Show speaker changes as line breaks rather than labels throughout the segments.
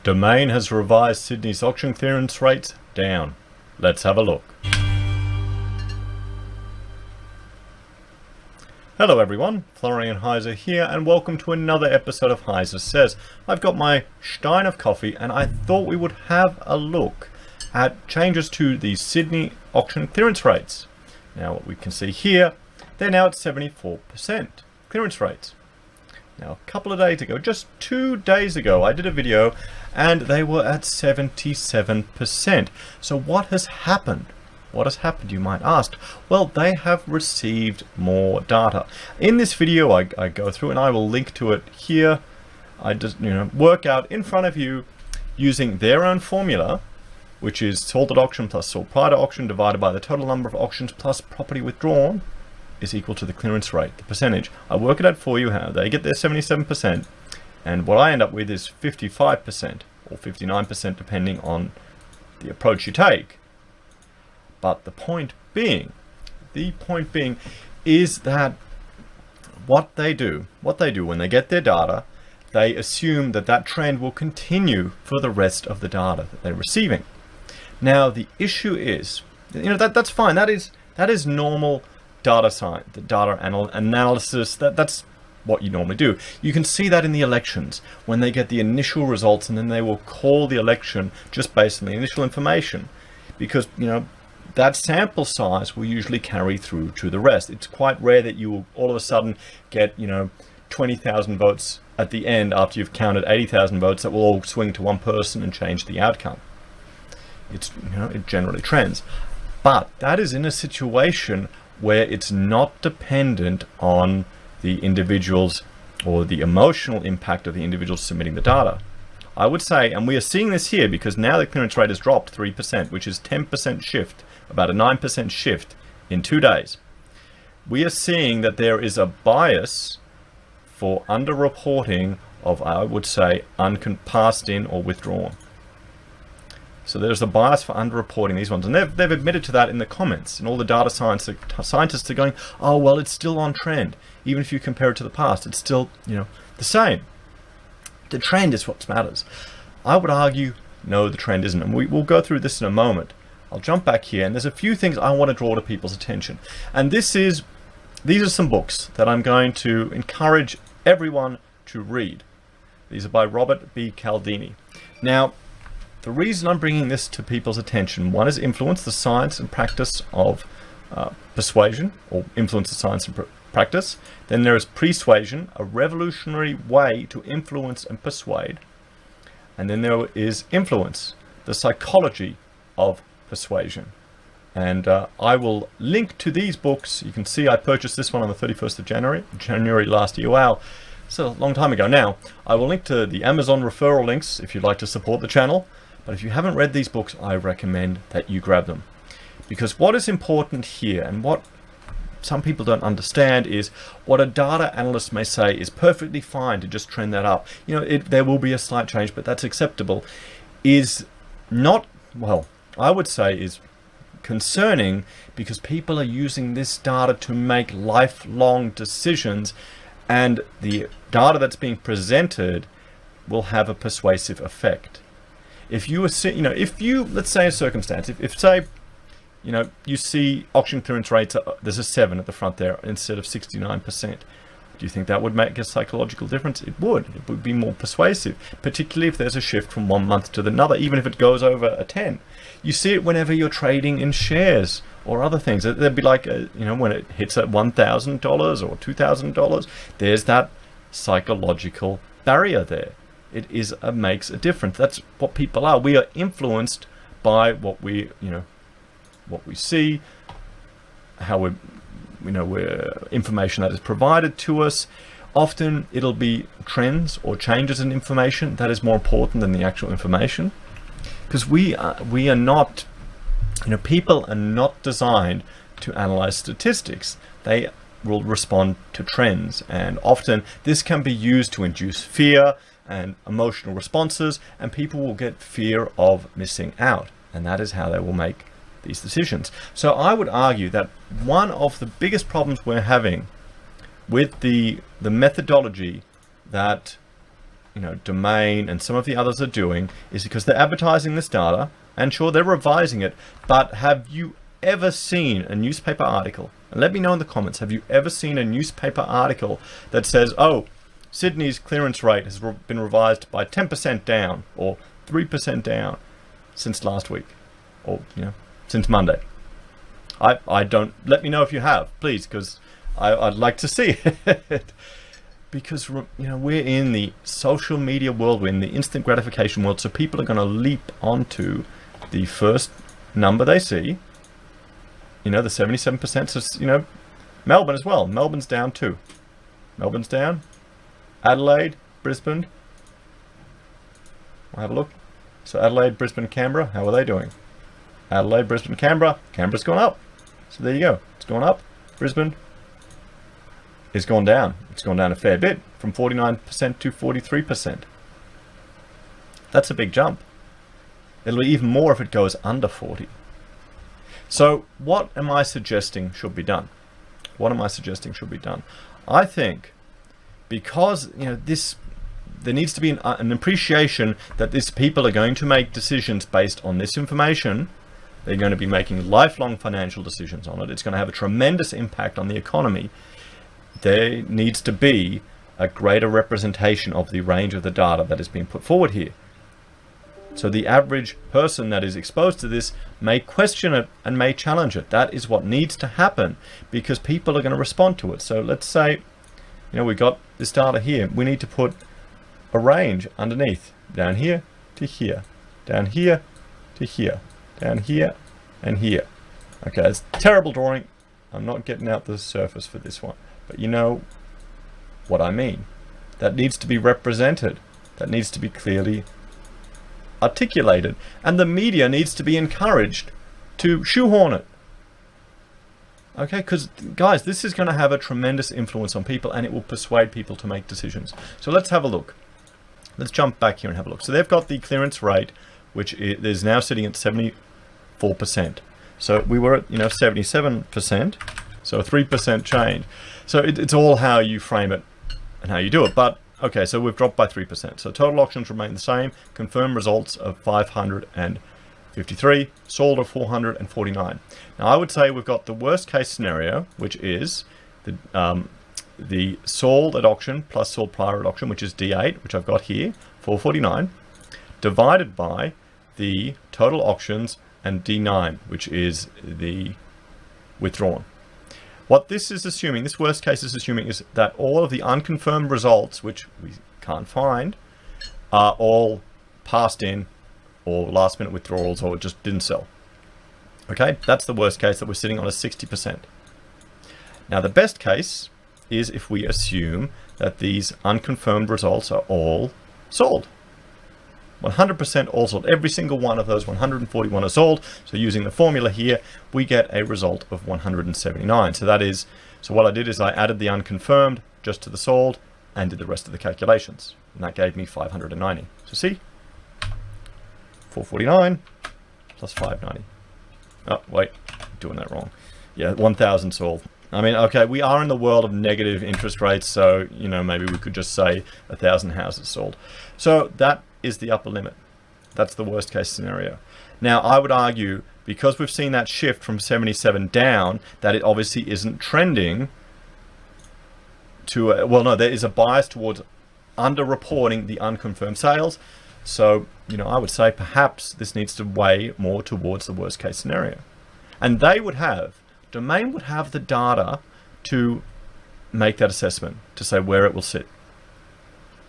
Domain has revised Sydney's auction clearance rates down. Let's have a look. Hello everyone, Florian Heiser here, and welcome to another episode of Heiser Says. I've got my stein of coffee and I thought we would have a look at changes to the Sydney auction clearance rates. Now what we can see here, they're now at 74% clearance rates. Now a couple of days ago, just 2 days ago, I did a video and they were at 77%. So what has happened? What has happened, you might ask? Well, they have received more data. In this video, I go through and I will link to it here. I just work out in front of you using their own formula, which is sold at auction plus sold prior to auction divided by the total number of auctions plus property withdrawn is equal to the clearance rate, the percentage. I work it out for you how they get their 77%, and what I end up with is 55% or 59% depending on the approach you take. But the point being is that what they do when they get their data, they assume that that trend will continue for the rest of the data that they're receiving. Now the issue is, that's fine. That is normal data science, the data analysis. That's what you normally do. You can see that in the elections when they get the initial results, and then they will call the election just based on the initial information, because that sample size will usually carry through to the rest. It's quite rare that you will all of a sudden get 20,000 votes at the end after you've counted 80,000 votes that will all swing to one person and change the outcome. It generally trends, but that is in a situation where it's not dependent on the individuals or the emotional impact of the individuals submitting the data. I would say, and we are seeing this here because now the clearance rate has dropped 3%, which is 10% shift, about a 9% shift in 2 days. We are seeing that there is a bias for underreporting of, I would say, passed in or withdrawn. So there's a bias for underreporting these ones, and they've admitted to that in the comments, and all the data scientists are going, oh well, it's still on trend. Even if you compare it to the past, it's still the same. The trend is what matters. I would argue, no, the trend isn't, and we'll go through this in a moment. I'll jump back here, and there's a few things I want to draw to people's attention, and these are some books that I'm going to encourage everyone to read. These are by Robert B. Cialdini. Now, the reason I'm bringing this to people's attention, one is Influence, the Science and Practice of Persuasion, or Influence, the Science and Practice. Then there is Persuasion, a revolutionary way to influence and persuade. And then there is Influence, the Psychology of Persuasion. And I will link to these books. You can see I purchased this one on the 31st of January last year. Wow, it's a long time ago now. I will link to the Amazon referral links if you'd like to support the channel. But if you haven't read these books, I recommend that you grab them. Because what is important here, and what some people don't understand, is what a data analyst may say is perfectly fine to just trend that up. There will be a slight change, but that's acceptable. Is not, well, I would say is concerning, because people are using this data to make lifelong decisions, and the data that's being presented will have a persuasive effect. If you let's say a circumstance, if say, you see auction clearance rates, there's a 7 at the front there instead of 69%. Do you think that would make a psychological difference? It would be more persuasive, particularly if there's a shift from 1 month to another, even if it goes over a 10. You see it whenever you're trading in shares or other things. There'd be like, when it hits at $1,000 or $2,000, there's that psychological barrier there. It makes a difference. That's what people are. We are influenced by what we see, how we're information that is provided to us. Often it'll be trends or changes in information that is more important than the actual information, because we are not, people are not designed to analyze statistics. They will respond to trends, and often this can be used to induce fear and emotional responses, and people will get fear of missing out, and that is how they will make these decisions. So I would argue that one of the biggest problems we're having with the methodology that Domain and some of the others are doing is because they're advertising this data, and sure, they're revising it, but have you ever seen a newspaper article, and let me know in the comments, have you ever seen a newspaper article that says, oh, Sydney's clearance rate has been revised by 10% down or 3% down since last week, or since Monday? I don't. Let me know if you have, please, because I'd like to see it. Because we're in the social media world, we're in the instant gratification world, so people are going to leap onto the first number they see. The 77%. So Melbourne as well. Melbourne's down too. Melbourne's down. Adelaide, Brisbane. We'll have a look. So Adelaide, Brisbane, Canberra. How are they doing? Adelaide, Brisbane, Canberra. Canberra's gone up. So there you go. It's gone up. Brisbane. It's gone down. It's gone down a fair bit, from 49% to 43%. That's a big jump. It'll be even more if it goes under 40. So what am I suggesting should be done? What am I suggesting should be done? I think because there needs to be an appreciation that these people are going to make decisions based on this information. They're going to be making lifelong financial decisions on it. It's going to have a tremendous impact on the economy. There needs to be a greater representation of the range of the data that is being put forward here. So the average person that is exposed to this may question it and may challenge it. That is what needs to happen, because people are going to respond to it. So let's say, we got this data here. We need to put a range underneath, down here to here, down here to here, down here and here. Okay, it's terrible drawing. I'm not getting out the surface for this one. But you know what I mean. That needs to be represented. That needs to be clearly articulated. And the media needs to be encouraged to shoehorn it. Okay, because guys, this is going to have a tremendous influence on people, and it will persuade people to make decisions. So let's have a look. Let's jump back here and have a look. So they've got the clearance rate, which is now sitting at 74%. So we were at 77%. So a 3% change. So it's all how you frame it and how you do it. But okay, so we've dropped by 3%. So total auctions remain the same. Confirmed results of 553. Sold of 449. Now I would say we've got the worst case scenario, which is the sold at auction plus sold prior at auction, which is D8, which I've got here, 449, divided by the total auctions and D9, which is the withdrawn. What this is assuming, this worst case is assuming, is that all of the unconfirmed results, which we can't find, are all passed in, or last minute withdrawals, or just didn't sell. Okay, that's the worst case, that we're sitting on a 60%. Now the best case is if we assume that these unconfirmed results are all sold. 100% all sold. Every single one of those 141 are sold. So using the formula here, we get a result of 179. So what I did is I added the unconfirmed just to the sold and did the rest of the calculations. And that gave me 590. So see, 449 plus 590. Oh, wait, I'm doing that wrong. Yeah, 1,000 sold. I mean, okay, we are in the world of negative interest rates, so, maybe we could just say 1,000 houses sold. So that is the upper limit. That's the worst case scenario. Now, I would argue, because we've seen that shift from 77 down, that it obviously isn't trending to, there is a bias towards underreporting the unconfirmed sales. So, I would say perhaps this needs to weigh more towards the worst case scenario. And Domain would have the data to make that assessment, to say where it will sit.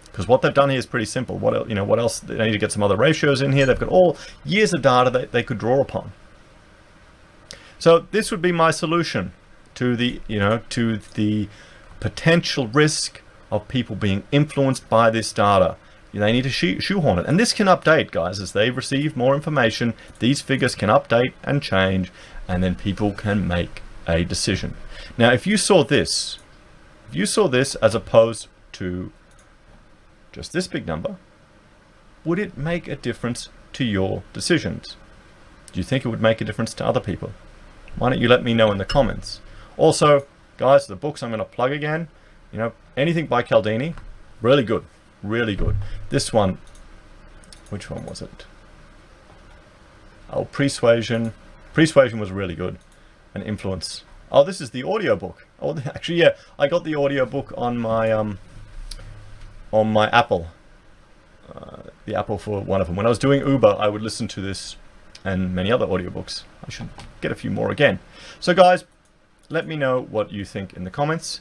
Because what they've done here is pretty simple. What else? They need to get some other ratios in here. They've got all years of data that they could draw upon. So this would be my solution to the potential risk of people being influenced by this data. They need to shoehorn it. And this can update, guys, as they receive more information. These figures can update and change, and then people can make a decision. Now, if you saw this as opposed to just this big number, would it make a difference to your decisions? Do you think it would make a difference to other people? Why don't you let me know in the comments? Also, guys, the books I'm going to plug again, anything by Cialdini, really good. really good. This one, which one was it? Oh, Persuasion. Persuasion was really good. And Influence. Oh, this is the audiobook. Oh, actually, yeah, I got the audiobook on my Apple. The Apple for one of them. When I was doing Uber, I would listen to this and many other audiobooks. I should get a few more again. So guys, let me know what you think in the comments.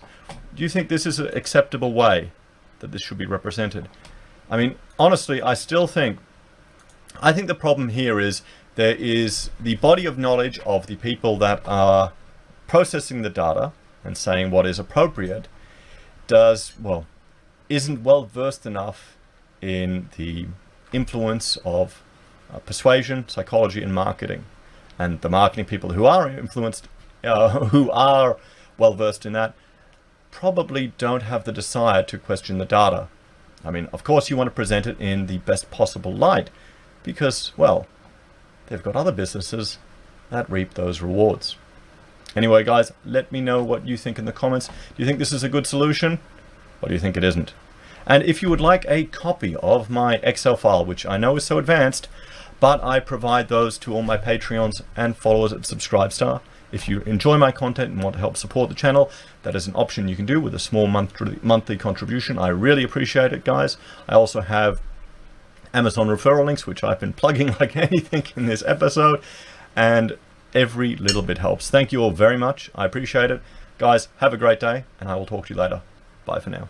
Do you think this is an acceptable way that this should be represented? I mean, honestly, I think the problem here is there is the body of knowledge of the people that are processing the data and saying what is appropriate isn't well versed enough in the influence of persuasion, psychology, and marketing. And the marketing people who are influenced, who are well versed in that, probably don't have the desire to question the data. I mean, of course, you want to present it in the best possible light because, well, they've got other businesses that reap those rewards. Anyway, guys, let me know what you think in the comments. Do you think this is a good solution, or do you think it isn't? And if you would like a copy of my Excel file, which I know is so advanced, but I provide those to all my Patreons and followers at Subscribestar. If you enjoy my content and want to help support the channel, that is an option you can do with a small monthly contribution. I really appreciate it, guys. I also have Amazon referral links, which I've been plugging like anything in this episode, and every little bit helps. Thank you all very much. I appreciate it. Guys, have a great day, and I will talk to you later. Bye for now.